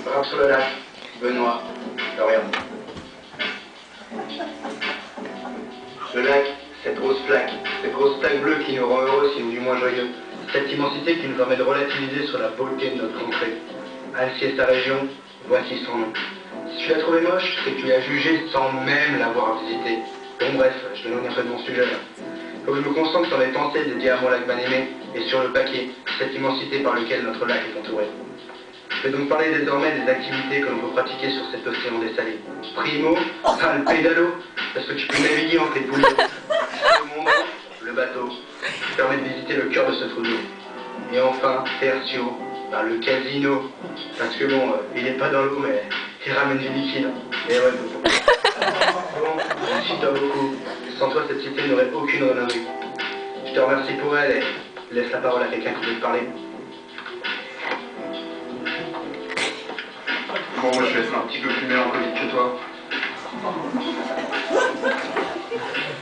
Frappe sur le lac, Benoît, Dorian. Le lac, cette grosse plaque bleue qui nous rend heureux, sinon du moins joyeux. Cette immensité qui nous permet de relativiser sur la beauté de notre contrée. Annecy et sa région, voici son nom. Si tu l'as trouvé moche, c'est que tu l'as jugé sans même l'avoir visité. Bon bref, je m'éloigne un peu de mon sujet là. Comme je me concentre sur les pensées dédiées à mon lac bien-aimé et sur le paquet, cette immensité par lequel notre lac est entouré. Je vais donc parler désormais des activités que l'on peut pratiquer sur cet océan dessalé. Primo, le pédalo, parce que tu peux naviguer entre les poulies. Le bateau, qui permet de visiter le cœur de ce trou d'eau. Et enfin, tertio, le casino, parce que bon, il n'est pas dans l'eau, mais il ramène du liquide. Et ouais, bon, merci toi beaucoup. Sans toi, cette cité n'aurait aucune renommée. Je te remercie pour elle et laisse la parole à quelqu'un qui veut te parler. Bon, moi je vais être un petit peu plus mélancolique que toi.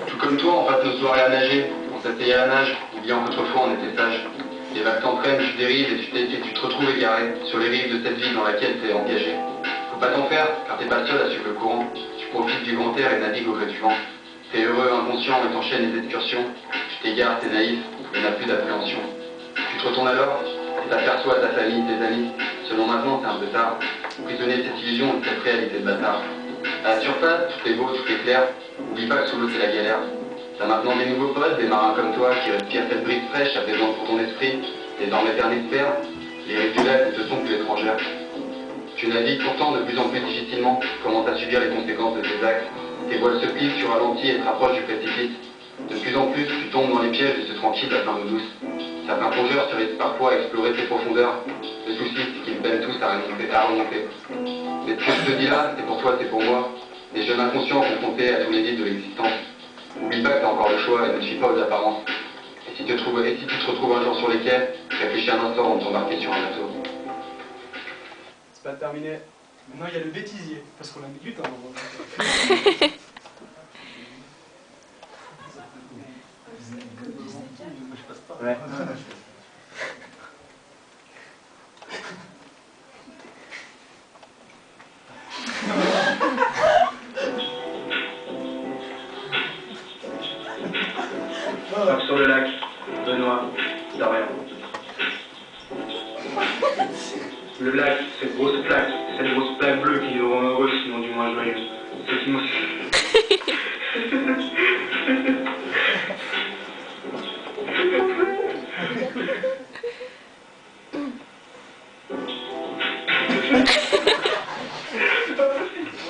Tout comme toi, on passe nos soirées à nager, on s'asseyait à la nage, oubliant qu'autrefois on était sages. Les vagues t'entraînent, tu dérives et tu te retrouves égaré sur les rives de cette ville dans laquelle t'es engagé. Faut pas t'en faire, car t'es pas seul à suivre le courant. Tu profites du grand air et navigues au gré du vent. T'es heureux, inconscient et t'enchaînes les excursions. Tu t'égares, t'es naïf et n'as plus d'appréhension. Tu te retournes alors et t'aperçois ta famille, tes amis. Selon maintenant, c'est un peu tard. Prisonnier de cette illusion et de cette réalité de bâtard. À la surface, tout est beau, tout est clair. Oublie pas que sous l'eau, c'est la galère. T'as maintenant des nouveaux potes, des marins comme toi qui respirent cette brise fraîche apaisante pour ton esprit. Désormais permis de faire, les rives du lac ne te sont plus étrangères. Tu navigues pourtant de plus en plus difficilement, commences à subir les conséquences de tes actes. Tes voiles se plient, tu ralentis et te rapproches du précipice. De plus en plus, tu tombes dans les pièges de ce tranquille bassin d'eau douce. Certains plongeurs se risquent parfois à explorer tes profondeurs. Le souci, c'est qu'ils peinent tous à remonter. Mais ce que je te dis là, c'est pour toi, c'est pour moi. Des jeunes inconscients confrontés à tous les vides de l'existence. N'oublie pas que t'as encore le choix et ne te fie pas aux apparences. Et si tu te retrouves un jour sur les quais, réfléchis un instant avant de t'embarquer sur un bateau. C'est pas terminé. Maintenant il y a le bêtisier, parce qu'on a mis du temps. Ouais. Frappe sur le lac, Benoît, Dorian. Le lac, cette grosse plaque bleue qui nous rend heureux, sinon du moins joyeux. C'est immense.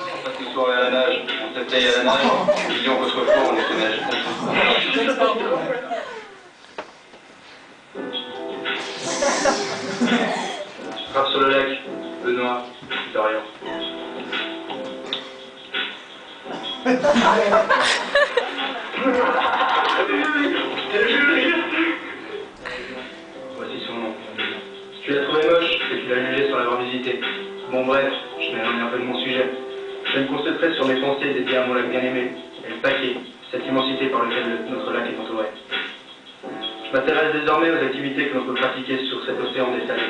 On passe nos soirées à la nage, on s'attaille à la nage, oubliant qu'autrefois on était nage. Frappe sur le lac, Benoît, Dorian. Voici son nom. Si tu l'as trouvé moche, c'est que tu l'as jugé sans l'avoir visité. Bon bref, je m'éloigne un peu de mon sujet. Je vais me concentrer sur mes pensées dédiées à mon lac bien-aimé, et le paquet, cette immensité par laquelle notre lac est entouré. Je m'intéresse désormais aux activités que l'on peut pratiquer sur cet océan dessalé.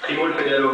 Primo le pédalo.